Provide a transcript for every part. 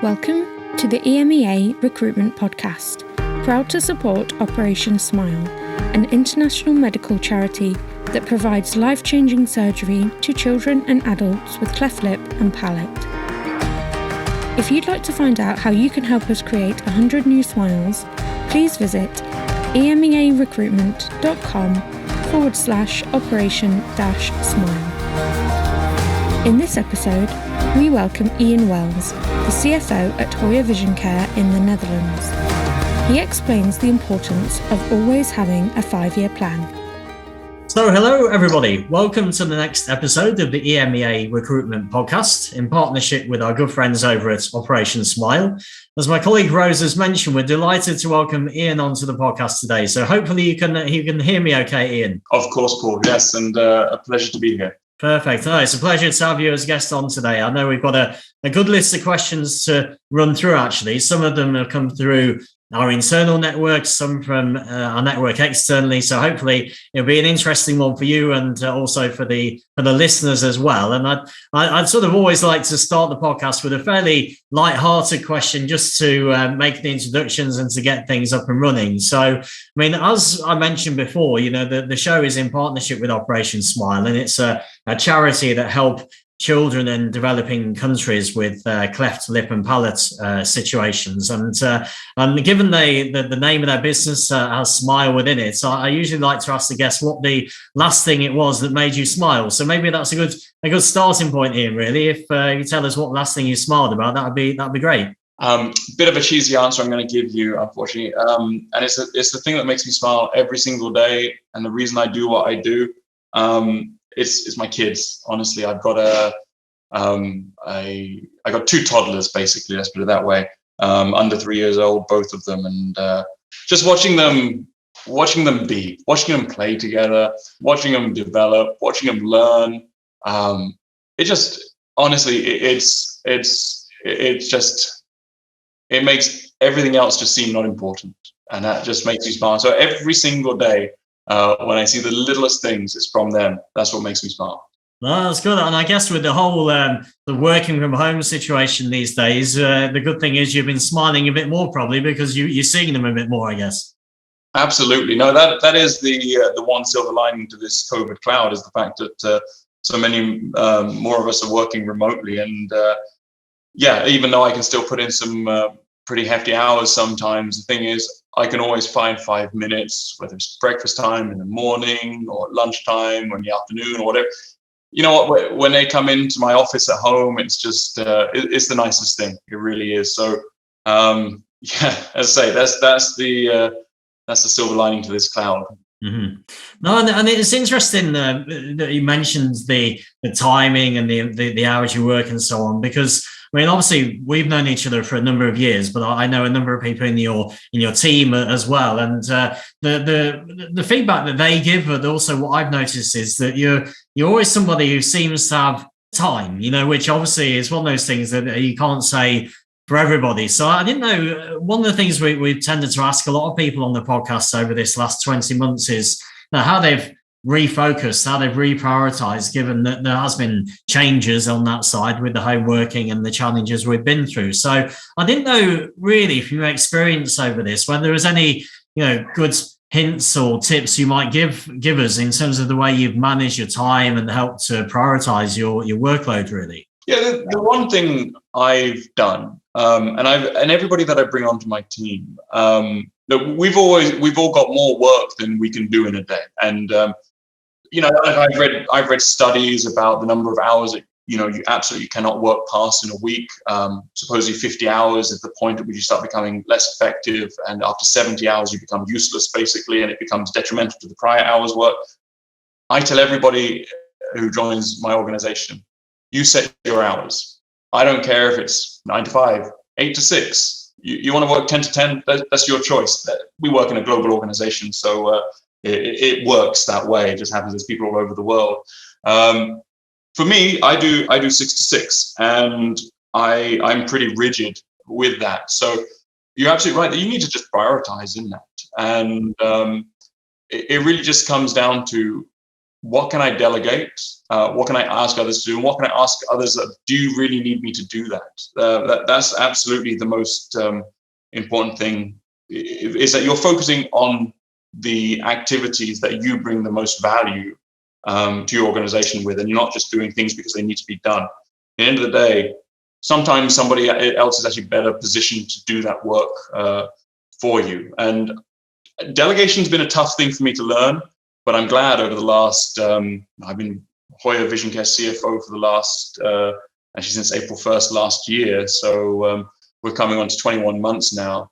Welcome to the EMEA Recruitment Podcast, proud to support Operation Smile, an international medical charity that provides life-changing surgery to children and adults with cleft lip and palate. If you'd like to find out how you can help us create 100 new smiles, please visit emearecruitment.com/operation-smile. In this episode, we welcome Ian Wells, the CFO at Hoya Vision Care in the Netherlands. He explains the importance of always having a 5-year plan. So hello everybody, welcome to the next episode of the EMEA Recruitment Podcast in partnership with our good friends over at Operation Smile. As my colleague Rose has mentioned, we're delighted to welcome Ian onto the podcast today. So hopefully you can hear me okay, Ian. Of course, Paul, yes, and a pleasure to be here. Perfect. Oh, it's a pleasure to have you as a guest on today. I know we've got a good list of questions to run through, actually. Some of them have come through our internal network, some from our network externally. So hopefully it'll be an interesting one for you and also for the listeners as well. And I'd sort of always like to start the podcast with a fairly light-hearted question just to make the introductions and to get things up and running. So, I mean, as I mentioned before, you know, the show is in partnership with Operation Smile, and it's a charity that help children in developing countries with cleft lip and palate situations. And given the name of their business has smile within it, so I usually like to ask the guests what the last thing it was that made you smile. So maybe that's a good starting point here, really. If you tell us what last thing you smiled about, that'd be great. Bit of a cheesy answer I'm going to give you, unfortunately. And it's the thing that makes me smile every single day. And the reason I do what I do, it's my kids. Honestly, I've got I got 2 toddlers, basically. Let's put it that way. Under 3 years old, both of them, and just watching them be, watching them play together, watching them develop, watching them learn. It just honestly, it makes everything else just seem not important, and that just makes me smile. So every single day, when I see the littlest things, it's from them. That's what makes me smile. Well, that's good. And I guess with the whole the working from home situation these days, the good thing is you've been smiling a bit more probably because you're seeing them a bit more, I guess. Absolutely. No, that is the one silver lining to this COVID cloud is the fact that so many more of us are working remotely. And even though I can still put in some pretty hefty hours sometimes, the thing is I can always find 5 minutes, whether it's breakfast time in the morning or lunchtime or in the afternoon or whatever. You know what? When they come into my office at home, it's just it's the nicest thing. It really is. So as I say, that's the silver lining to this cloud. Mm-hmm. No, and it's interesting that you mentioned the timing and the hours you work and so on, because I mean, obviously we've known each other for a number of years, but I know a number of people in your team as well, and the feedback that they give, but also what I've noticed is that you're always somebody who seems to have time, you know, which obviously is one of those things that you can't say for everybody. So I didn't know, one of the things we've tended to ask a lot of people on the podcast over this last 20 months is how they've refocused, how they've reprioritized, given that there has been changes on that side with the home working and the challenges we've been through. So I didn't know really from your experience over this, whether there was any, you know, good hints or tips you might give us in terms of the way you've managed your time and helped to prioritize your workload, really. Yeah, the one thing I've done, and everybody that I bring onto my team, we've all got more work than we can do in a day, and you know, I've read studies about the number of hours that you absolutely cannot work past in a week. Supposedly 50 hours is the point at which you start becoming less effective, and after 70 hours you become useless basically, and it becomes detrimental to the prior hours work. I tell everybody who joins my organization, you set your hours. I don't care if it's 9 to 5, 8 to 6. You want to work 10 to 10, that's your choice. We work in a global organization, so it works that way. It just happens there's people all over the world. For me, I do 6 to 6, and I'm pretty rigid with that. So you're absolutely right that you need to just prioritize in that. And it really just comes down to what can I delegate? What can I ask others to do? And what can I ask others that do you really need me to do that? That's absolutely the most important thing, is that you're focusing on the activities that you bring the most value to your organization with, and you're not just doing things because they need to be done. At the end of the day, sometimes somebody else is actually better positioned to do that work for you. And delegation's been a tough thing for me to learn, but I'm glad over the last, I've been Hoya Vision Care CFO for the last, actually since April 1st last year. So we're coming on to 21 months now.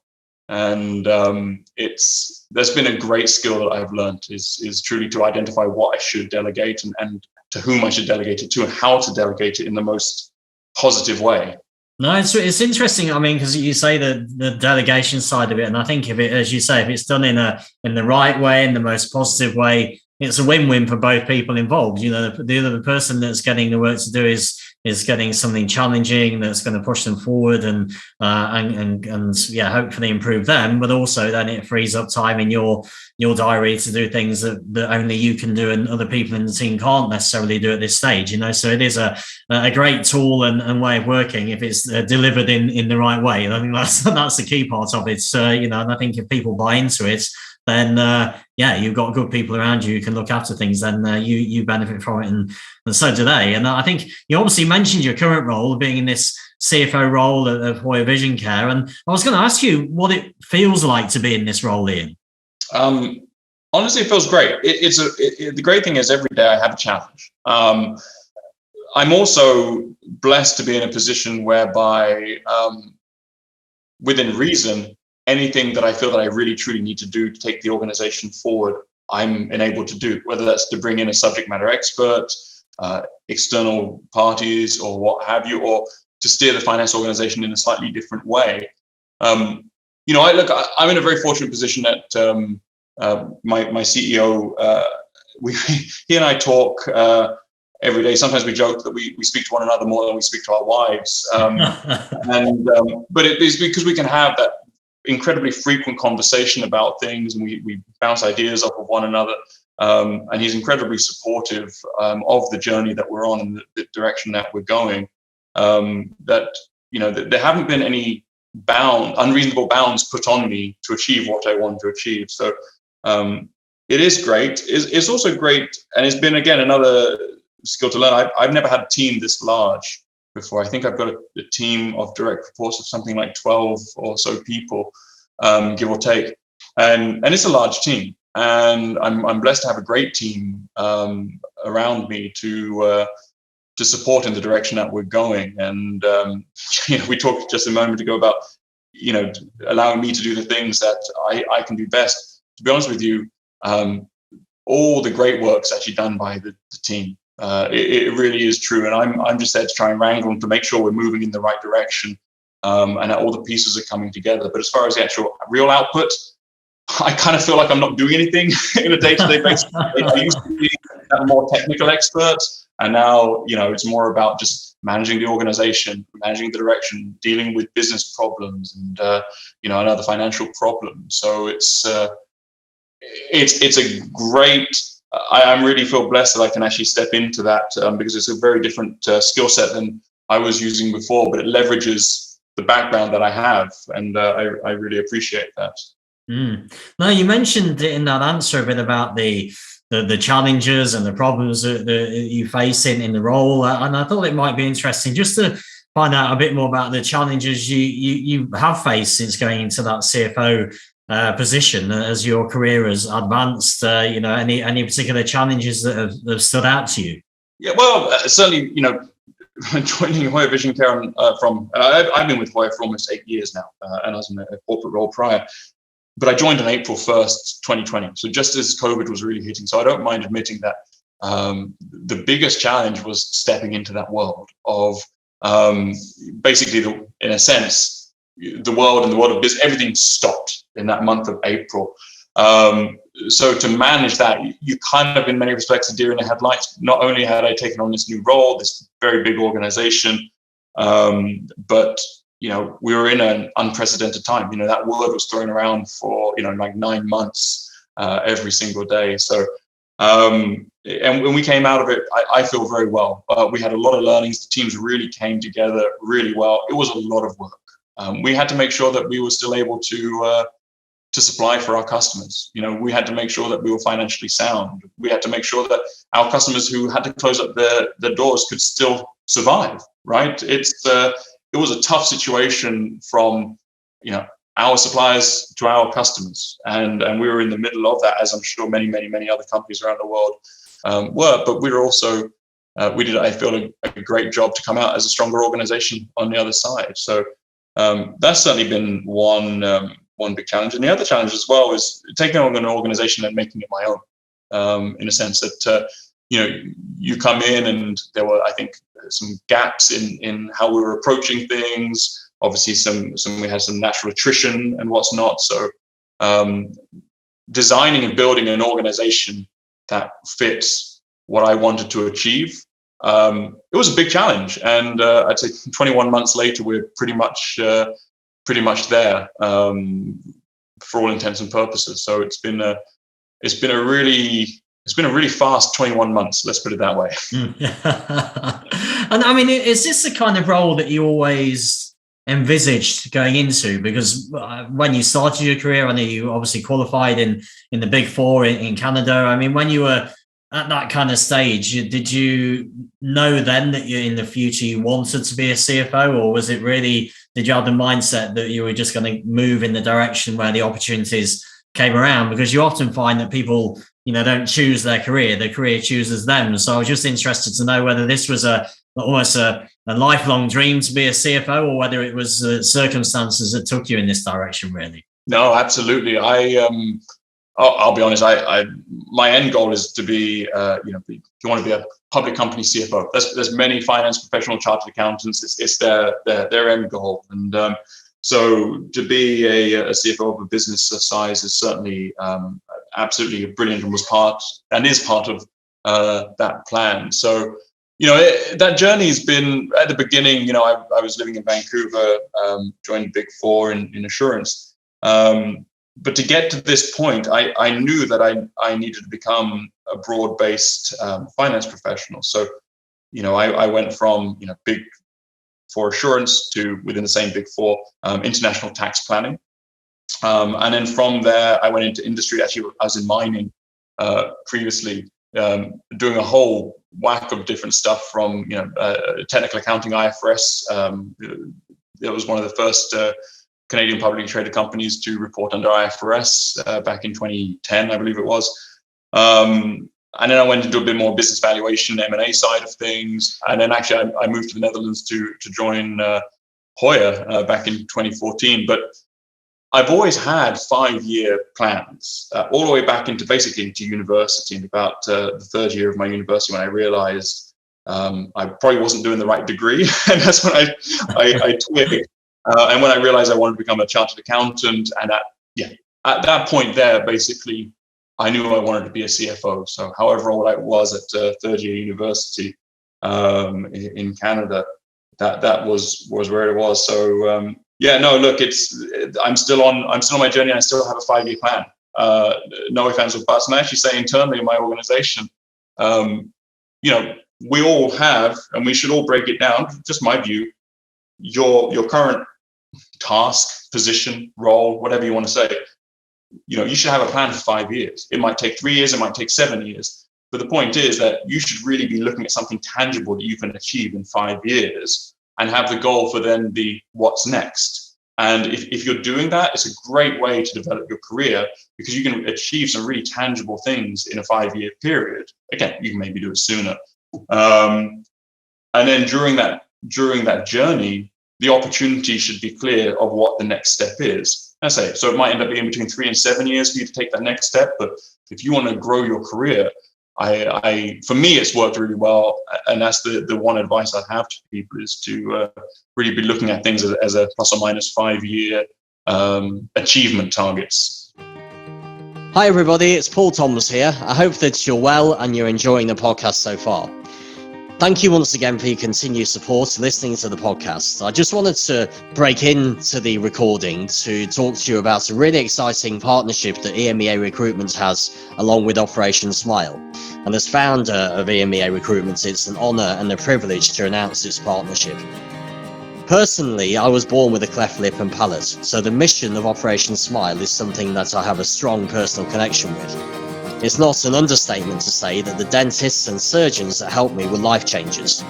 And there's been a great skill that I've learned is truly to identify what I should delegate and to whom I should delegate it to, and how to delegate it in the most positive way. No, it's interesting. I mean, because you say the delegation side of it, and I think if it, as you say, if it's done in the right way, in the most positive way, it's a win-win for both people involved. You know, the person that's getting the work to do is getting something challenging that's going to push them forward and yeah, hopefully improve them. But also then it frees up time in your diary to do things that only you can do and other people in the team can't necessarily do at this stage. You know, so it is a great tool and way of working if it's delivered in the right way. And I think that's the key part of it. You know, and I think if people buy into it, then yeah, you've got good people around you who can look after things, then you benefit from it, and so do they. And I think you obviously mentioned your current role, being in this CFO role of Hoya Vision Care, and I was going to ask you what it feels like to be in this role, Ian. Honestly, it feels great. The great thing is every day I have a challenge. I'm also blessed to be in a position whereby, within reason, anything that I feel that I really truly need to do to take the organization forward, I'm enabled to do, whether that's to bring in a subject matter expert, external parties, or what have you, or to steer the finance organization in a slightly different way. You know, I'm in a very fortunate position that my CEO, he and I talk every day. Sometimes we joke that we speak to one another more than we speak to our wives. But it is because we can have that incredibly frequent conversation about things, and we bounce ideas off of one another. And he's incredibly supportive of the journey that we're on and the direction that we're going. That, you know, there haven't been any unreasonable bounds put on me to achieve what I want to achieve. So it is great. It's also great, and it's been, again, another skill to learn. I've never had a team this large before. I think I've got a team of direct reports of something like 12 or so people, give or take, and it's a large team. And I'm blessed to have a great team around me to support in the direction that we're going. And you know, we talked just a moment ago about, you know, allowing me to do the things that I can do best. To be honest with you, all the great work's actually done by the team. It really is true, and I'm just there to try and wrangle them to make sure we're moving in the right direction, and that all the pieces are coming together. But as far as the actual real output, I kind of feel like I'm not doing anything in a day-to-day basis. I used to be a more technical expert, and now, you know, it's more about just managing the organization, managing the direction, dealing with business problems, and you know, and other financial problems. So it's a great. I really feel blessed that I can actually step into that, because it's a very different skill set than I was using before, but it leverages the background that I have, and I really appreciate that. Now, you mentioned in that answer a bit about the challenges and the problems that you face in the role, and I thought it might be interesting just to find out a bit more about the challenges you have faced since going into that CFO position as your career has advanced. You know, any particular challenges that have stood out to you? Yeah, well, certainly, you know, joining Hoya Vision Care I've been with Hoya for almost 8 years now, and I was in a corporate role prior. But I joined on April 1st, 2020. So just as COVID was really hitting. So I don't mind admitting that the biggest challenge was stepping into that world of basically, in a sense, the world of business, everything stopped in that month of April. So to manage that, you kind of, in many respects, a deer in the headlights. Not only had I taken on this new role, this very big organization, but you know, we were in an unprecedented time. You know, that word was thrown around for, you know, like 9 months every single day. So and when we came out of it, I feel very well. We had a lot of learnings. The teams really came together really well. It was a lot of work. We had to make sure that we were still able to supply for our customers. We had to make sure that we were financially sound. We had to make sure that our customers who had to close up their doors could still survive. Right? It was a tough situation from our suppliers to our customers, and we were in the middle of that, as I'm sure many other companies around the world were. But we were also we did, I feel, a great job to come out as a stronger organization on the other side. So that's certainly been one big challenge. And the other challenge as well is taking on an organization and making it my own, in a sense that you come in, and there were, I think, some gaps in how we were approaching things. Obviously, we had some natural attrition and what's not. So designing and building an organization that fits what I wanted to achieve, it was a big challenge. And I'd say 21 months later, we're pretty much there for all intents and purposes. So it's been a really fast 21 months. Let's put it that way. And I mean, is this the kind of role that you always envisaged going into? Because when you started your career, I know you obviously qualified in the Big Four in Canada. I mean, when you were at that kind of stage, did you know then that you in the future you wanted to be a CFO, or was it really, did you have the mindset that you were just going to move in the direction where the opportunities came around? Because you often find that people, don't choose their career, the career chooses them. So I was just interested to know whether this was almost a lifelong dream to be a CFO, or whether it was circumstances that took you in this direction, really. No, absolutely. I'll be honest. My end goal is to be, if you want to be a public company CFO, there's many finance professional chartered accountants. It's their end goal. And so to be a CFO of a business of size is certainly absolutely brilliant, and is part of that plan. So, that journey has been, at the beginning, I was living in Vancouver, joined Big Four in assurance. But to get to this point, I knew that I needed to become a broad-based finance professional. So, I went from, Big Four assurance to, within the same Big Four, international tax planning. And then from there, I went into industry. Actually, I was in mining previously, doing a whole whack of different stuff from, technical accounting, IFRS. It was one of the first Canadian publicly traded companies to report under IFRS back in 2010, I believe it was. And then I went into a bit more business valuation, M&A side of things. And then actually I moved to the Netherlands to join Hoya back in 2014. But I've always had 5-year plans, all the way back into university, and about the third year of my university when I realized I probably wasn't doing the right degree. And that's when I twigged. And when I realized I wanted to become a chartered accountant, and at that point there, basically, I knew I wanted to be a CFO. So however old I was at third year university in Canada, that was where it was. So look, I'm still on my journey. I still have a 5-year plan. No ifs, ands, or buts. And I actually say internally in my organization, we all have, and we should all break it down. Just my view. Your current task, position, role, whatever you want to say, you should have a plan for 5 years. It might take 3 years, it might take 7 years. But the point is that you should really be looking at something tangible that you can achieve in 5 years, and have the goal for then the what's next. And if you're doing that, it's a great way to develop your career, because you can achieve some really tangible things in a 5-year period. Again, you can maybe do it sooner. And then during that journey, the opportunity should be clear of what the next step is. I say, so it might end up being between 3 and 7 years for you to take that next step. But if you want to grow your career, for me, it's worked really well. And that's the one advice I'd have to people, is to really be looking at things as a plus or minus 5-year achievement targets. Hi, everybody. It's Paul Thomas here. I hope that you're well and you're enjoying the podcast so far. Thank you once again for your continued support listening to the podcast. I just wanted to break into the recording to talk to you about a really exciting partnership that EMEA Recruitment has along with Operation Smile. And as founder of EMEA Recruitment, it's an honour and a privilege to announce this partnership. Personally, I was born with a cleft lip and palate, so the mission of Operation Smile is something that I have a strong personal connection with. It's not an understatement to say that the dentists and surgeons that help me were life changers.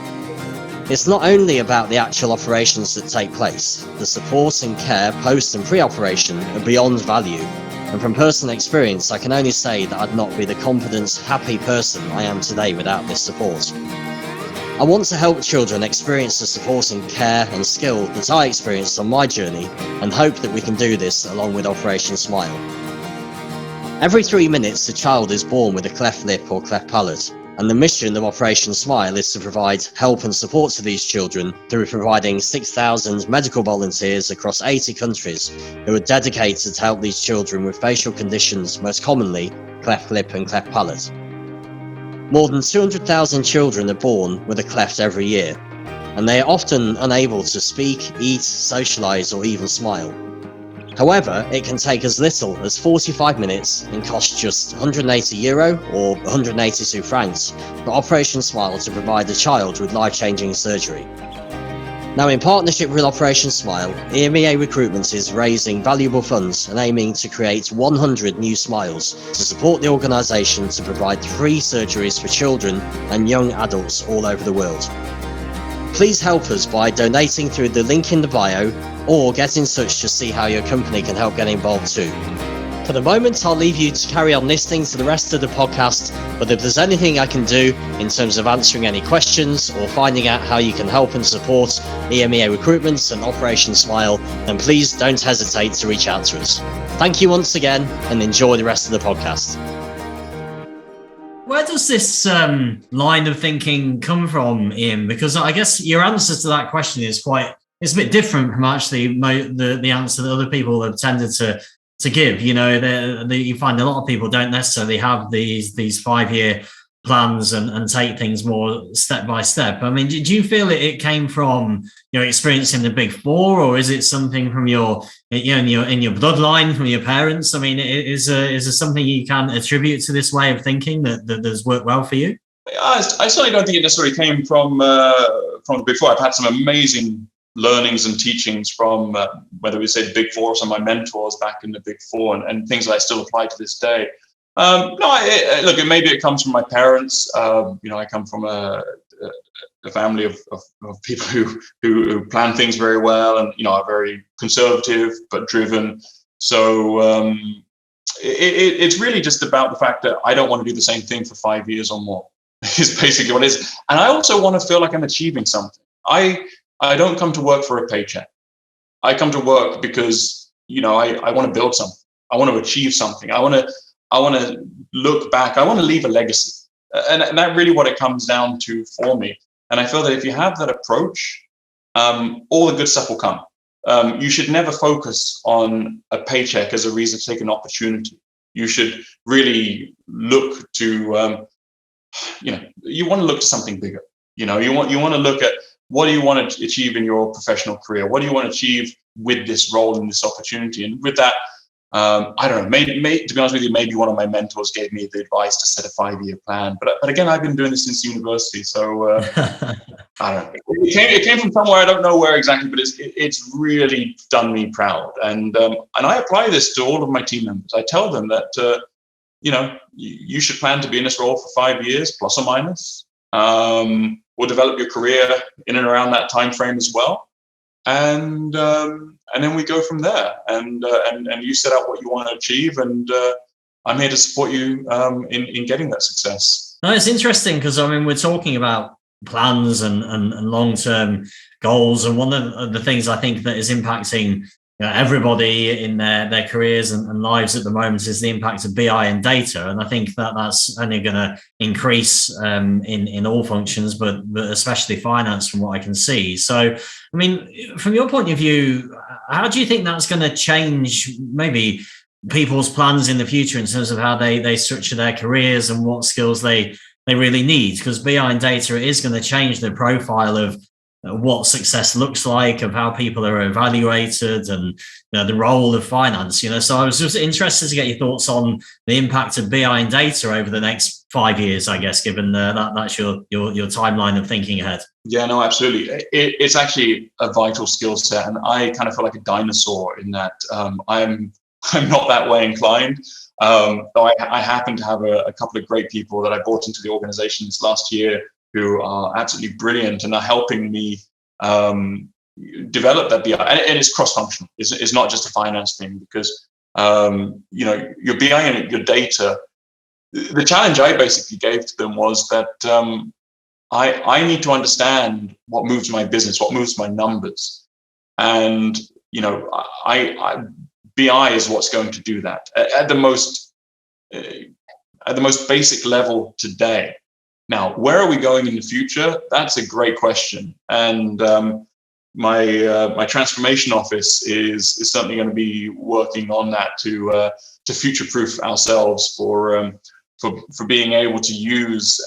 It's not only about the actual operations that take place, the support and care post and pre-operation are beyond value, and from personal experience I can only say that I'd not be the confident, happy person I am today without this support. I want to help children experience the support and care and skill that I experienced on my journey, and hope that we can do this along with Operation Smile. Every 3 minutes, a child is born with a cleft lip or cleft palate, and the mission of Operation Smile is to provide help and support to these children through providing 6,000 medical volunteers across 80 countries who are dedicated to help these children with facial conditions, most commonly cleft lip and cleft palate. More than 200,000 children are born with a cleft every year, and they are often unable to speak, eat, socialise or even smile. However, it can take as little as 45 minutes and cost just €180 or 182 francs for Operation Smile to provide a child with life-changing surgery. Now, in partnership with Operation Smile, EMEA Recruitment is raising valuable funds and aiming to create 100 new smiles to support the organisation to provide free surgeries for children and young adults all over the world. Please help us by donating through the link in the bio, or get in touch to see how your company can help get involved too. For the moment, I'll leave you to carry on listening to the rest of the podcast, but if there's anything I can do in terms of answering any questions or finding out how you can help and support EMEA Recruitment and Operation Smile, then please don't hesitate to reach out to us. Thank you once again, and enjoy the rest of the podcast. Where does this line of thinking come from, Ian? Because I guess your answer to that question is it's a bit different from actually the answer that other people have tended to give. You know, you find a lot of people don't necessarily have these 5-year plans and take things more step by step. I mean, did you feel it came from your experience in the Big Four, or is it something from your in your bloodline from your parents? I mean, is there something you can attribute to this way of thinking that has worked well for you? I certainly don't think it necessarily came from the Big Four. I've had some amazing learnings and teachings from whether we say the Big Four or some of my mentors back in the Big Four, and things that I still apply to this day. Look, maybe it comes from my parents. I come from a family of people who plan things very well, and are very conservative but driven. So it's really just about the fact that I don't want to do the same thing for 5 years or more. Is basically what it is. And I also want to feel like I'm achieving something. I don't come to work for a paycheck. I come to work because, I want to build something. I want to achieve something. I want to look back. I want to leave a legacy. And that's really what it comes down to for me. And I feel that if you have that approach, all the good stuff will come. You should never focus on a paycheck as a reason to take an opportunity. You should really look to, you want to look to something bigger. You want to look at, what do you want to achieve in your professional career? What do you want to achieve with this role and this opportunity? And with that, I don't know, maybe to be honest with you, maybe one of my mentors gave me the advice to set a 5-year plan. But again, I've been doing this since university. So I don't know. It came from somewhere, I don't know where exactly, but it's really done me proud. And I apply this to all of my team members. I tell them that, you should plan to be in this role for 5 years, plus or minus. We'll develop your career in and around that time frame as well, and then we go from there. And you set out what you want to achieve, and I'm here to support you in getting that success. No, it's interesting because we're talking about plans and long-term goals, and one of the things I think that is impacting everybody in their careers and lives at the moment is the impact of BI and data. And I think that's only going to increase in all functions, but especially finance from what I can see. So, from your point of view, how do you think that's going to change maybe people's plans in the future in terms of how they structure their careers and what skills they they really need, because BI and data is going to change the profile of what success looks like, of how people are evaluated, and the role of finance. So I was just interested to get your thoughts on the impact of BI and data over the next 5 years, I guess, given that's your timeline of thinking ahead. Yeah, no, absolutely. It's actually a vital skill set, and I kind of feel like a dinosaur in that I'm not that way inclined. Though I happen to have a couple of great people that I brought into the organization this last year who are absolutely brilliant and are helping me develop that BI. And it's cross-functional. It's not just a finance thing, because your BI and your data. The challenge I basically gave to them was that I need to understand what moves my business, what moves my numbers, and BI is what's going to do that at the most basic level today. Now, where are we going in the future? That's a great question, and my transformation office is certainly going to be working on that to future-proof ourselves for being able to use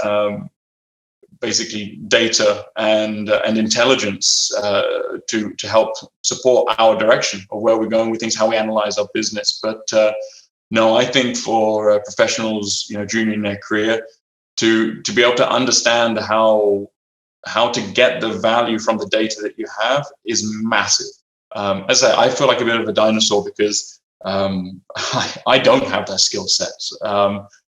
basically data and intelligence to help support our direction of where we're going with things, how we analyze our business. But no, I think for professionals, junior in their career, to be able to understand how to get the value from the data that you have is massive. As I feel like a bit of a dinosaur because I don't have that skill set.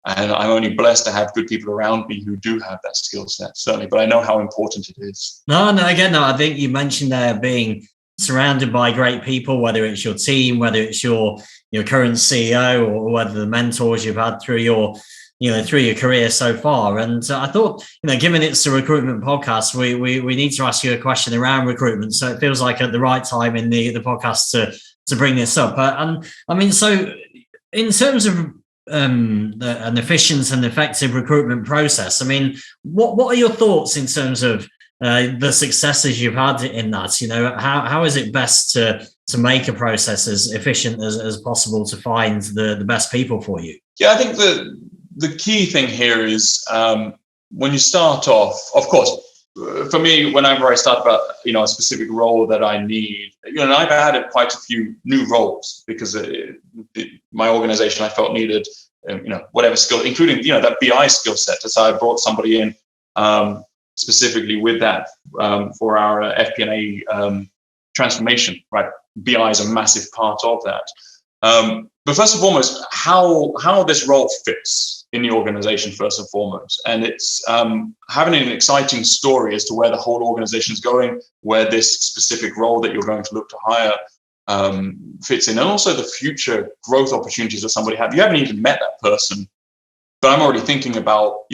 And I'm only blessed to have good people around me who do have that skill set, certainly. But I know how important it is. No, I think you mentioned there being surrounded by great people, whether it's your team, whether it's your current CEO, or whether the mentors you've had through your career so far. And I thought, given it's a recruitment podcast, we need to ask you a question around recruitment. So it feels like at the right time in the podcast to bring this up. And I mean, so in terms of an efficient and effective recruitment process, I mean, what are your thoughts in terms of the successes you've had in that? How is it best to make a process as efficient as possible to find the best people for you? Yeah, I think the key thing here is when you start off, of course, for me, whenever I start about a specific role that I need, and I've added quite a few new roles because my organization I felt needed whatever skill, including that BI skill set. So I brought somebody in specifically with that for our FP&A transformation. Right, BI is a massive part of that. But first and foremost, how this role fits in the organization first and foremost. And it's having an exciting story as to where the whole organization is going, where this specific role that you're going to look to hire fits in, and also the future growth opportunities that somebody has. You haven't even met that person, but I'm already thinking about,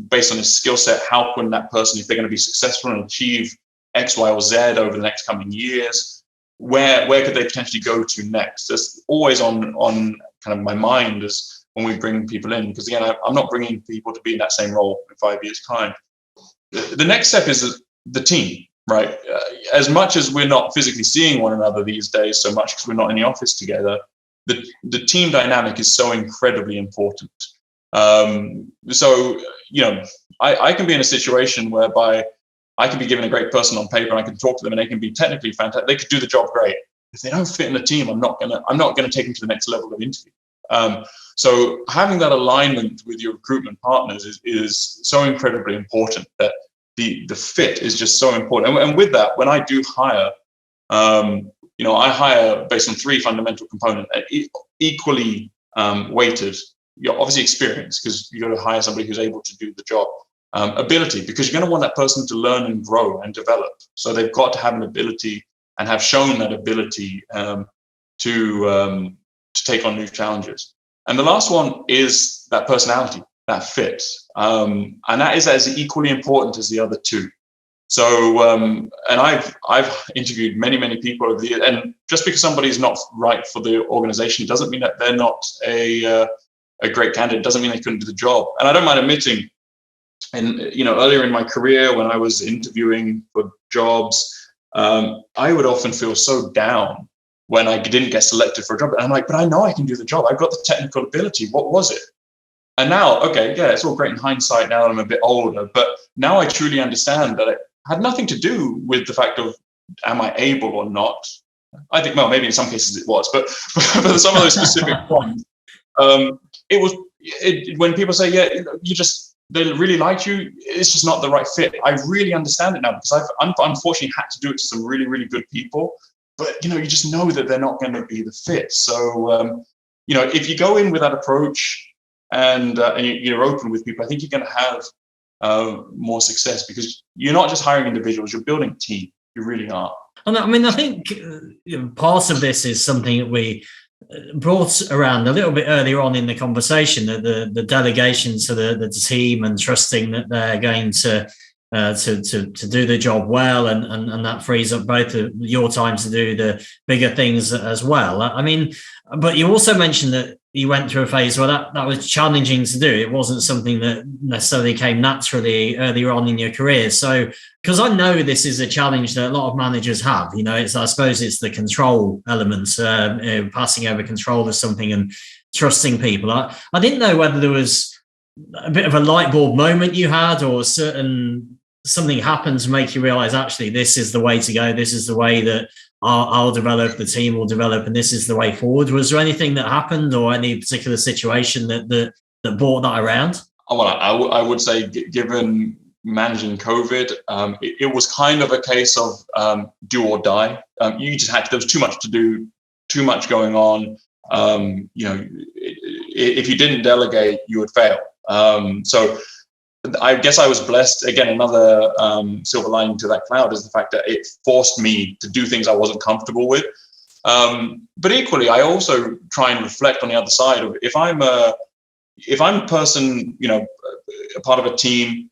based on his skill set, how can that person, if they're going to be successful and achieve X, Y, or Z over the next coming years, where could they potentially go to next? That's always on kind of my mind as when we bring people in, because again, I'm not bringing people to be in that same role in 5 years' time. The next step is the team, right? As much as we're not physically seeing one another these days so much because we're not in the office together, the team dynamic is so incredibly important. So I can be in a situation whereby I can be given a great person on paper and I can talk to them and they can be technically fantastic. They could do the job great. If they don't fit in the team, I'm not gonna take them to the next level of interview. So having that alignment with your recruitment partners is so incredibly important, that the fit is just so important. And with that, when I do hire, I hire based on 3 fundamental components, equally weighted. Obviously experience, because you got to hire somebody who's able to do the job. Ability, because you're going to want that person to learn and grow and develop. So they've got to have an ability and have shown that ability to take on new challenges. And the last one is that personality, that fit. And that is as equally important as the other 2. So, and I've interviewed many people over the years, and just because somebody's not right for the organization doesn't mean that they're not a great candidate, doesn't mean they couldn't do the job. And I don't mind admitting, and earlier in my career when I was interviewing for jobs, I would often feel so down when I didn't get selected for a job. And I'm like, but I know I can do the job. I've got the technical ability. What was it? And now, okay, yeah, it's all great in hindsight now that I'm a bit older, but now I truly understand that it had nothing to do with the fact of am I able or not. I think, well, maybe in some cases it was, but for some of those specific points, it was when people say, yeah, they really like you, it's just not the right fit. I really understand it now because I've unfortunately had to do it to some really, really good people, but you just know that they're not going to be the fit. So, if you go in with that approach and you're open with people, I think you're going to have more success because you're not just hiring individuals, you're building a team. You really are. And I mean, I think part of this is something that we brought around a little bit earlier on in the conversation, the delegation to the team and trusting that they're going to do the job well, and that frees up both your time to do the bigger things as well. I mean, but you also mentioned that you went through a phase where that was challenging to do. It wasn't something that necessarily came naturally earlier on in your career. So, because I know this is a challenge that a lot of managers have, I suppose it's the control element, passing over control of something and trusting people. I didn't know whether there was a bit of a light bulb moment you had, or something happened to make you realize, actually, this is the way to go. This is the way that I'll develop, the team will develop, and this is the way forward. Was there anything that happened or any particular situation that brought that around? Well, I would say, given managing COVID, it was kind of a case of do or die. You just had to, there was too much to do, too much going on. If you didn't delegate, you would fail. So I guess I was blessed. Again, another silver lining to that cloud is the fact that it forced me to do things I wasn't comfortable with. But equally, I also try and reflect on the other side of if I'm a person, a part of a team,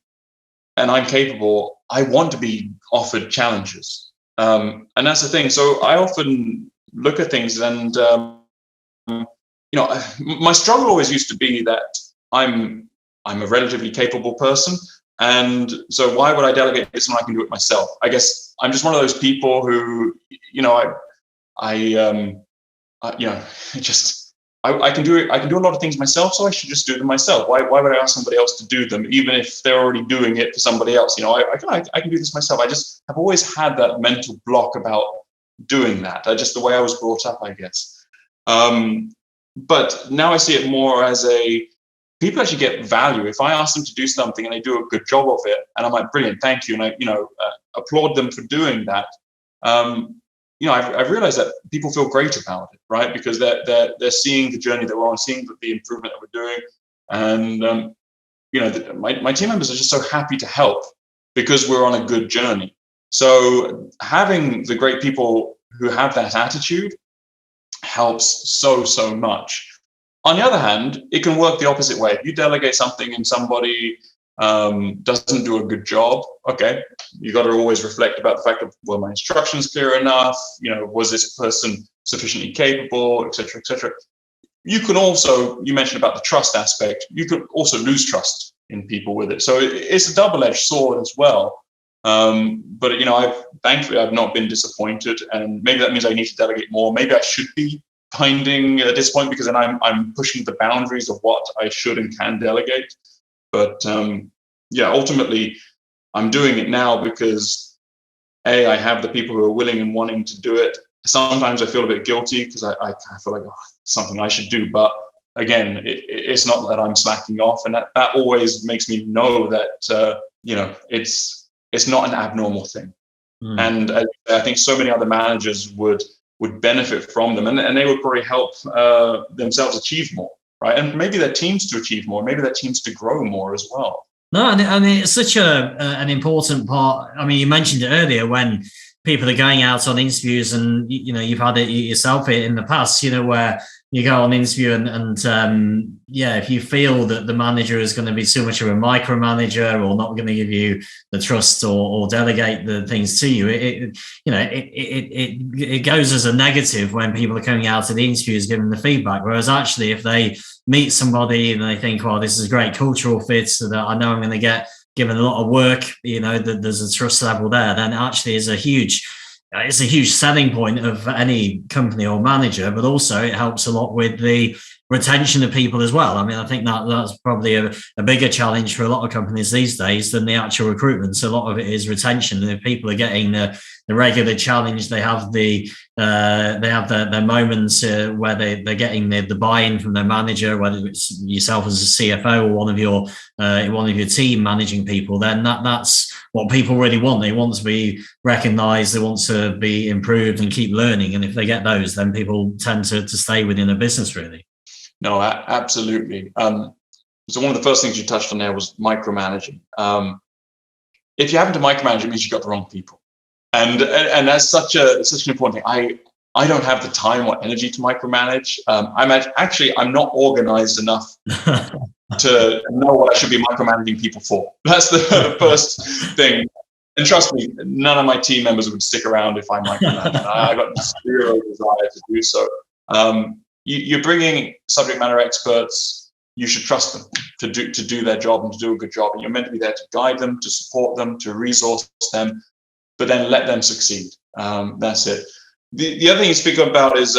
and I'm capable, I want to be offered challenges. And that's the thing. So I often look at things and, my struggle always used to be that I'm a relatively capable person. And so why would I delegate this when I can do it myself? I guess I'm just one of those people who, I can do it. I can do a lot of things myself, so I should just do them myself. Why would I ask somebody else to do them, even if they're already doing it for somebody else? I can do this myself. I just have always had that mental block about doing that. Just the way I was brought up, I guess. But now I see it more as people actually get value. If I ask them to do something and they do a good job of it, and I'm like, brilliant, thank you, and I applaud them for doing that. I've realized that people feel great about it, right? Because they're seeing the journey that we're on, seeing the improvement that we're doing, and my team members are just so happy to help because we're on a good journey. So having the great people who have that attitude helps so much. On the other hand, it can work the opposite way. If you delegate something and somebody doesn't do a good job, okay, you got to always reflect about the fact of, were my instructions clear enough? Was this person sufficiently capable, et cetera, et cetera. You can also, you mentioned about the trust aspect, you could also lose trust in people with it. So it's a double-edged sword as well. But thankfully I've not been disappointed, and maybe that means I need to delegate more. Maybe I should be finding a disappointment because then I'm pushing the boundaries of what I should and can delegate. But ultimately I'm doing it now because I have the people who are willing and wanting to do it. Sometimes I feel a bit guilty because I feel like something I should do, but again, it's not that I'm slacking off, and that always makes me know that it's not an abnormal thing. And I think so many other managers would benefit from them, and they would probably help themselves achieve more, right? And maybe their teams to achieve more, maybe their teams to grow more as well. No, and it's such an important part. I mean, you mentioned it earlier when people are going out on interviews, and you've had it yourself in the past, where you go on interview and if you feel that the manager is going to be too much of a micromanager or not going to give you the trust or delegate the things to you, it goes as a negative when people are coming out of the interviews giving the feedback. Whereas actually, if they meet somebody and they think, well, this is a great cultural fit, so that I know I'm going to get given a lot of work, that there's a trust level there, then actually it's a huge selling point of any company or manager. But also it helps a lot with the retention of people as well. I mean, I think that's probably a bigger challenge for a lot of companies these days than the actual recruitment. So a lot of it is retention. And if people are getting the regular challenge, they have their moments where they're getting the buy-in from their manager, whether it's yourself as a CFO or one of your team managing people, then that's what people really want. They want to be recognized, they want to be improved and keep learning. And if they get those, then people tend to stay within a business, really. No, absolutely. So one of the first things you touched on there was micromanaging. If you happen to micromanage, it means you got the wrong people, and that's such an important thing. I don't have the time or energy to micromanage. I'm not organized enough to know what I should be micromanaging people for. That's the first thing. And trust me, none of my team members would stick around if I micromanage. I got zero desire to do so. You're bringing subject matter experts. You should trust them to do their job and to do a good job. And you're meant to be there to guide them, to support them, to resource them, but then let them succeed. That's it. The other thing you speak about is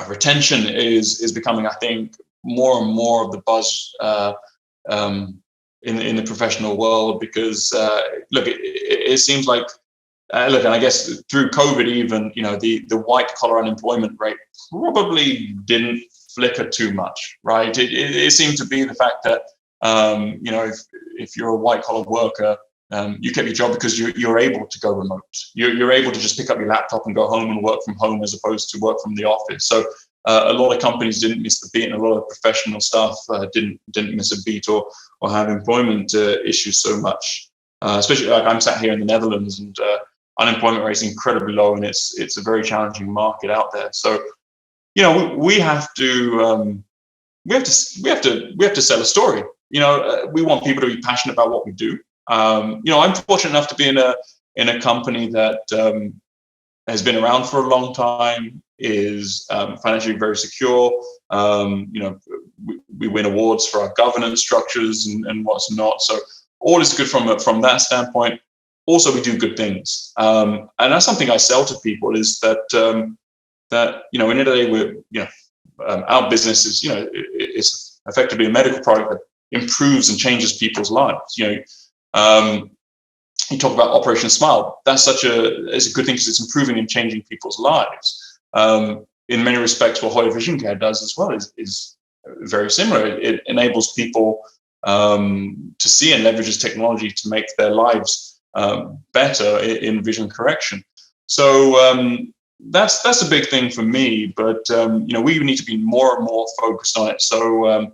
retention is becoming, I think, more and more of the buzz in the professional world, because look, it seems like and I guess through COVID, even, the white collar unemployment rate probably didn't flicker too much, right? It seemed to be the fact that if you're a white collar worker, you kept your job because you're able to go remote. You're able to just pick up your laptop and go home and work from home as opposed to work from the office. So a lot of companies didn't miss the beat, and a lot of professional staff didn't miss a beat or have employment issues so much. Especially, like, I'm sat here in the Netherlands, and unemployment rate is incredibly low, and it's a very challenging market out there. So, we have to sell a story. We want people to be passionate about what we do. I'm fortunate enough to be in a company that has been around for a long time, is financially very secure. We win awards for our governance structures and what's not. So all is good from that standpoint. Also, we do good things, and that's something I sell to people, is that in a day where our business is it's effectively a medical product that improves and changes people's lives. You talk about Operation Smile. That's it's a good thing because it's improving and changing people's lives. In many respects, what Hoya Vision Care does as well is very similar. It enables people to see and leverages technology to make their lives better in vision correction. So that's a big thing for me. But we need to be more and more focused on it. So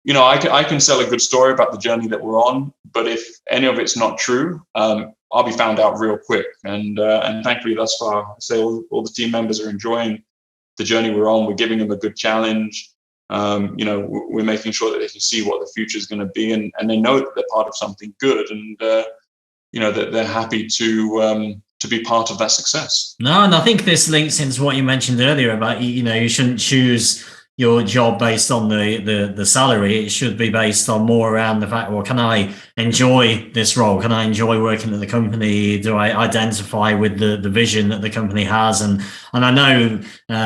I can sell a good story about the journey that we're on, but if any of it's not true, I'll be found out real quick. And thankfully, thus far, I say all the team members are enjoying the journey we're on. We're giving them a good challenge. We're making sure that they can see what the future is going to be, and they know that they're part of something good, and that they're happy to be part of that success. No, and I think this links into what you mentioned earlier about you shouldn't choose your job based on the salary. It should be based on more around the fact, well, can I enjoy this role? Can I enjoy working at the company? Do I identify with the vision that the company has? And I know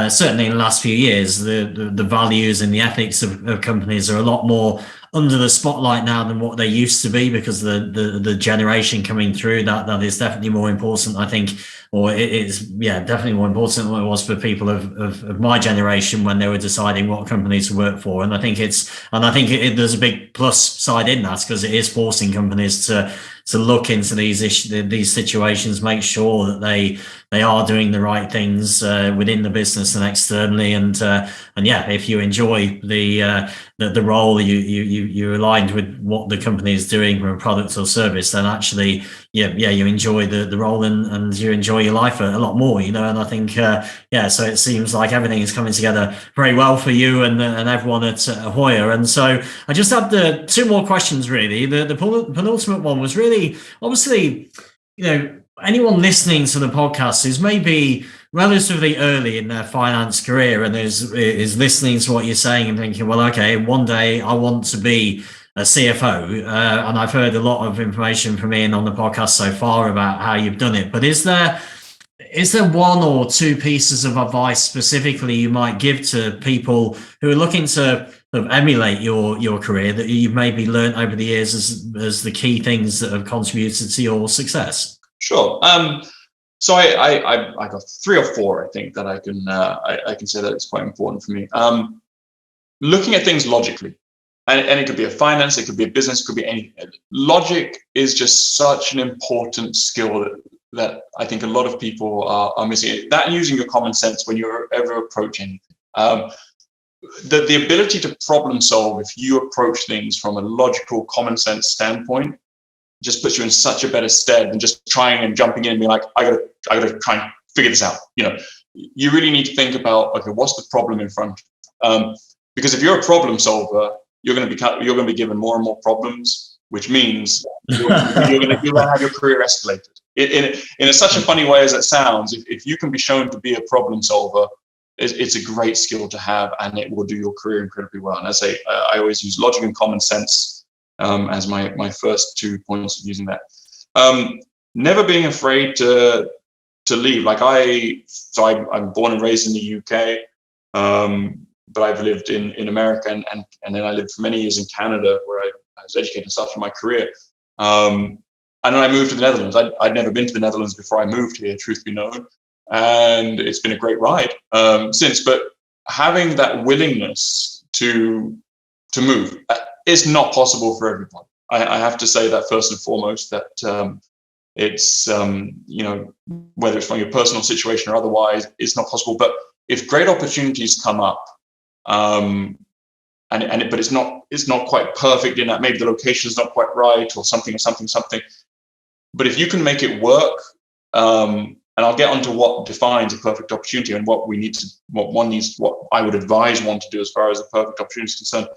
certainly in the last few years, the values and the ethics of companies are a lot more under the spotlight now than what they used to be, because the generation coming through that is definitely more important, I think, or it is definitely more important than it was for people of my generation when they were deciding what companies to work for. And I think there's a big plus side in that, because it is forcing companies to look into these situations, make sure that they are doing the right things within the business and externally. And if you enjoy the role, you're aligned with what the company is doing from a product or service, then actually you enjoy the role and you enjoy your life a lot more, and I think so it seems like everything is coming together very well for you and everyone at Hoya. And so I just had the two more questions, really. The penultimate one was really, obviously, anyone listening to the podcast is maybe relatively early in their finance career and is listening to what you're saying and thinking, well, okay, one day I want to be a CFO. And I've heard a lot of information from Ian on the podcast so far about how you've done it. But is there is there one or two pieces of advice specifically you might give to people who are looking to sort of emulate your career that you've maybe learned over the years as the key things that have contributed to your success? Sure. So I got 3 or 4, I think, that I can say that it's quite important for me. Looking at things logically, and it could be a finance, it could be a business, it could be anything. Logic is just such an important skill that I think a lot of people are missing. That and using your common sense when you ever approach anything. The ability to problem solve, if you approach things from a logical, common sense standpoint, just puts you in such a better stead than just trying and jumping in and being like, I gotta try and figure this out. You really need to think about, okay, what's the problem in front of you? Because if you're a problem solver, you're going to be given more and more problems, which means you're going to have your career escalated. In such a funny way as it sounds, if you can be shown to be a problem solver, it's a great skill to have, and it will do your career incredibly well. And I always use logic and common sense as my first 2 points of using that. Never being afraid to leave. Like I'm born and raised in the UK. But I've lived in America and then I lived for many years in Canada, where I was educated and started my career. And then I moved to the Netherlands. I'd never been to the Netherlands before I moved here, truth be known. And it's been a great ride since. But having that willingness to move is not possible for everyone. I have to say that first and foremost, that it's, whether it's from your personal situation or otherwise, it's not possible. But if great opportunities come up, but it's not quite perfect in that maybe the location is not quite right or something. But if you can make it work, and I'll get onto what defines a perfect opportunity and what I would advise one to do as far as a perfect opportunity is concerned.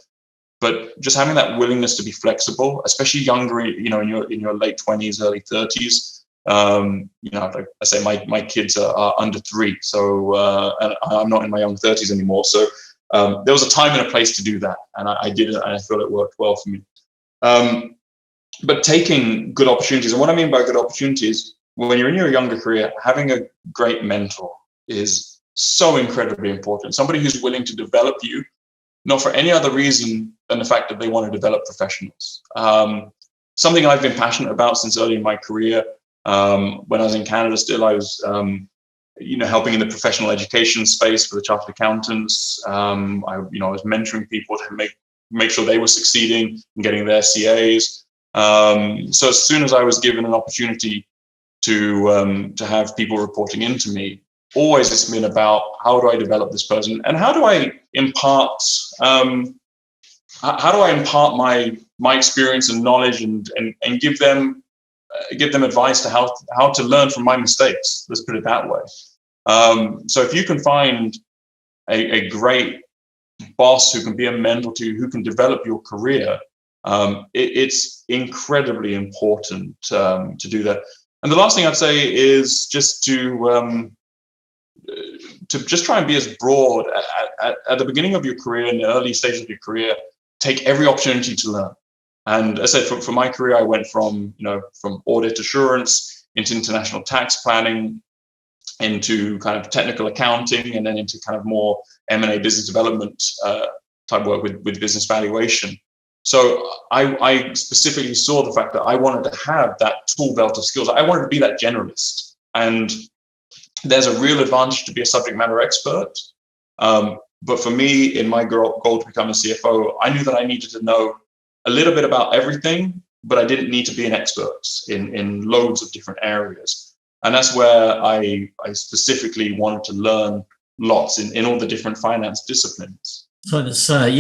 But just having that willingness to be flexible, especially younger, in your late 20s, early 30s. Like I say, my kids are under 3, so and I'm not in my young 30s anymore. So there was a time and a place to do that, and I did it, and I feel it worked well for me. But taking good opportunities, and what I mean by good opportunities, when you're in your younger career, having a great mentor is so incredibly important. Somebody who's willing to develop you, not for any other reason than the fact that they want to develop professionals. Something I've been passionate about since early in my career. When I was in Canada still, I was helping in the professional education space for the chartered accountants. I was mentoring people to make sure they were succeeding and getting their CAs. So as soon as I was given an opportunity to have people reporting into me, always it's been about how do I develop this person and how do I impart my experience and knowledge and give them advice to how to learn from my mistakes. Let's put it that way. So if you can find a great boss who can be a mentor to you, who can develop your career, it's incredibly important to do that. And the last thing I'd say is just to just try and be as broad at the beginning of your career, in the early stages of your career. Take every opportunity to learn. And as I said, for my career, I went from audit assurance into international tax planning, into kind of technical accounting, and then into kind of more M&A business development type work with business valuation. So I specifically saw the fact that I wanted to have that tool belt of skills. I wanted to be that generalist. And there's a real advantage to be a subject matter expert. But for me, in my goal to become a CFO, I knew that I needed to know a little bit about everything, but I didn't need to be an expert in loads of different areas. And that's where I specifically wanted to learn lots in all the different finance disciplines. So it's, I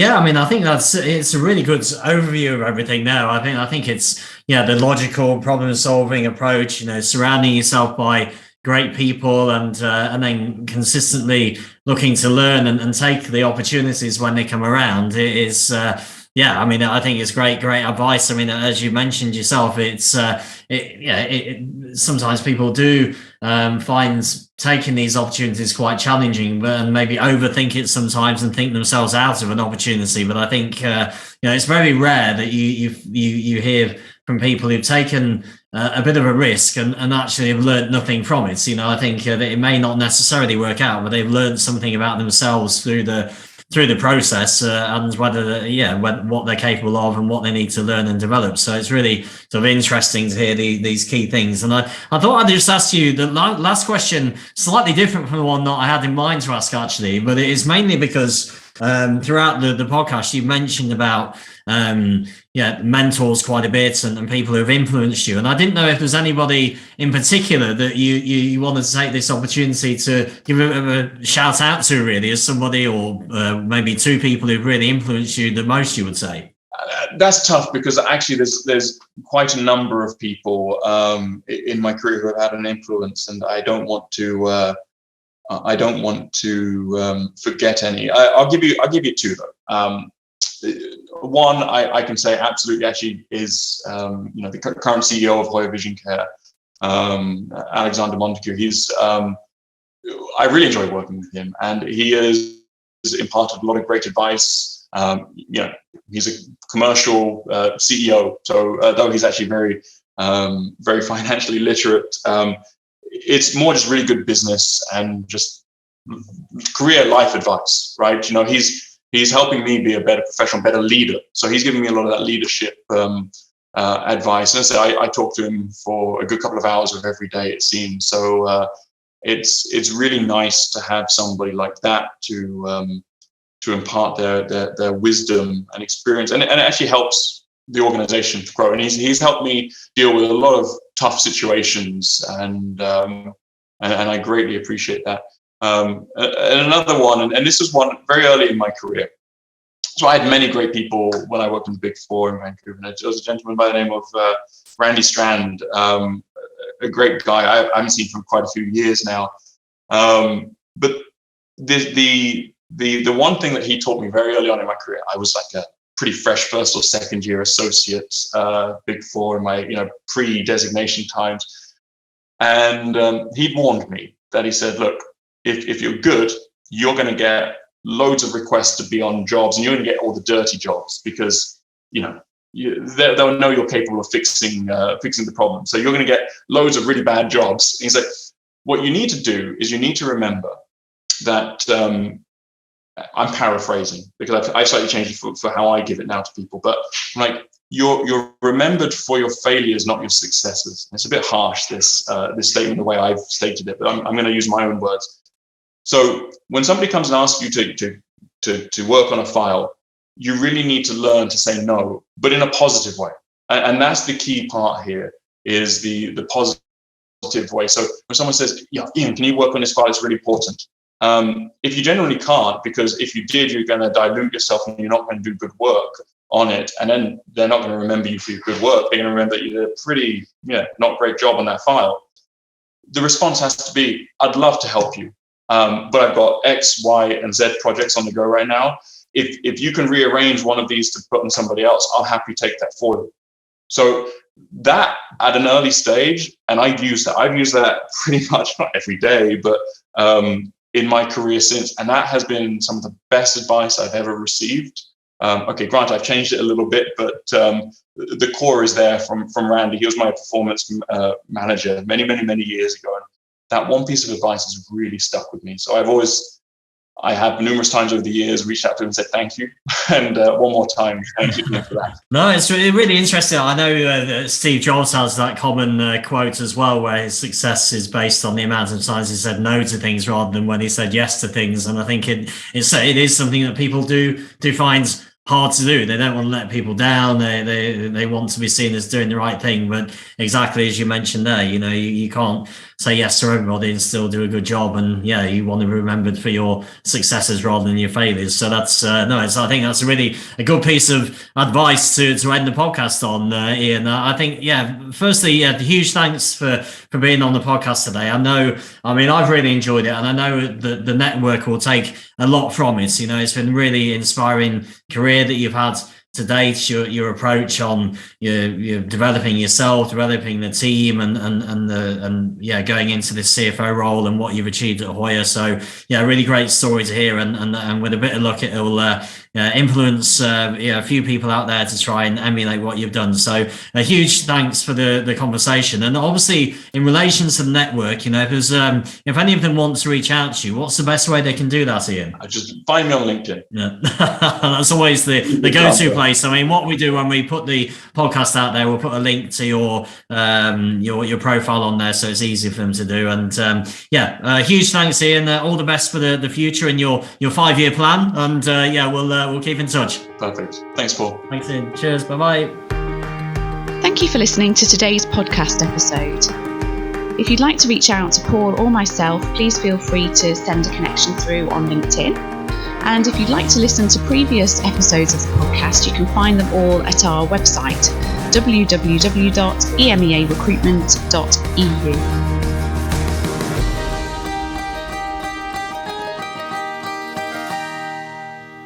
think it's a really good overview of everything now. I think it's, the logical problem solving approach, surrounding yourself by great people and then consistently looking to learn and take the opportunities when they come around. It is, I think it's great advice. I mean, as you mentioned yourself, it's sometimes people do find taking these opportunities quite challenging, and maybe overthink it sometimes and think themselves out of an opportunity. But I think it's very rare that you hear from people who've taken a bit of a risk and actually have learned nothing from it. I think that it may not necessarily work out, but they've learned something about themselves through the process, and what they're capable of and what they need to learn and develop. So it's really sort of interesting to hear these key things. And I thought I'd just ask you the last question, slightly different from the one that I had in mind to ask actually, but it is mainly because throughout the podcast you mentioned about mentors quite a bit and people who have influenced you, and I didn't know if there's anybody in particular that you wanted to take this opportunity to give a shout out to, really, as somebody, or maybe two people who've really influenced you the most, you would say. That's tough, because actually there's quite a number of people in my career who have had an influence, and I don't want to forget any. I'll give you two though. One I can say absolutely actually is the current CEO of Hoya Vision Care, Alexander Montague. He's I really enjoy working with him, and he has imparted a lot of great advice. He's a commercial CEO, so though he's actually very financially literate, it's more just really good business and just career life advice, right? He's helping me be a better professional, better leader. So he's giving me a lot of that leadership advice. And so I talk to him for a good couple of hours of every day, it seems. So it's really nice to have somebody like that to impart their wisdom and experience, and it actually helps the organization to grow. And he's helped me deal with a lot of tough situations, and I greatly appreciate that. And another one, and this was one very early in my career. So I had many great people when I worked in the Big Four in Vancouver. And there was a gentleman by the name of Randy Strand, a great guy. I haven't seen him for quite a few years now. But the one thing that he taught me very early on in my career, I was like a pretty fresh first or second year associate, Big Four in my pre-designation times. And he warned me that he said, look, if you're good, you're going to get loads of requests to be on jobs, and you're going to get all the dirty jobs, because they'll know you're capable of fixing the problem. So you're going to get loads of really bad jobs. And he's like, what you need to do is you need to remember that I'm paraphrasing, because I slightly changed it for how I give it now to people. But like, you're remembered for your failures, not your successes. It's a bit harsh, this statement, the way I've stated it, but I'm going to use my own words. So when somebody comes and asks you to work on a file, you really need to learn to say no, but in a positive way. And that's the key part here, is the positive way. So when someone says, yeah, Ian, can you work on this file? It's really important. If you generally can't, because if you did, you're going to dilute yourself and you're not going to do good work on it. And then they're not going to remember you for your good work. They're going to remember that you did a pretty, not great job on that file. The response has to be, I'd love to help you. But I've got X, Y, and Z projects on the go right now. If you can rearrange one of these to put on somebody else, I'll happily take that for you. So that at an early stage, and I've used that pretty much not every day, but in my career since, and that has been some of the best advice I've ever received. Okay, granted, I've changed it a little bit, but the core is there from Randy. He was my performance manager many years ago. And that one piece of advice has really stuck with me. So I have numerous times over the years reached out to him and said thank you, and one more time, thank you for that. No, it's really interesting. I know Steve Jobs has that common quote as well, where his success is based on the amount of times he said no to things rather than when he said yes to things. And I think it is something that people do find hard to do. They don't want to let people down. They want to be seen as doing the right thing. But exactly as you mentioned there, you can't say yes to everybody and still do a good job. And you want to be remembered for your successes rather than your failures. So that's I think that's a good piece of advice to end the podcast on, Ian. I think, firstly, huge thanks for being on the podcast today. I've really enjoyed it, and I know that the network will take a lot from it. It's been really inspiring career that you've had to date, your approach on your developing yourself, developing the team, and going into this CFO role and what you've achieved at Hoya. So really great story to hear, and with a bit of luck, influence a few people out there to try and emulate what you've done. So a huge thanks for the conversation. And obviously, in relation to the network, because if any of them want to reach out to you, what's the best way they can do that, Ian? Just find me on LinkedIn. Yeah. That's always the go-to place. I mean, what we do when we put the podcast out there, we'll put a link to your profile on there, so it's easy for them to do. And huge thanks, Ian. All the best for the future and your 5-year plan. And we'll keep in touch. Perfect. Thanks, Paul. Thanks, Ian. Cheers. Bye-bye. Thank you for listening to today's podcast episode. If you'd like to reach out to Paul or myself, please feel free to send a connection through on LinkedIn. And if you'd like to listen to previous episodes of the podcast, you can find them all at our website, www.emearecruitment.eu.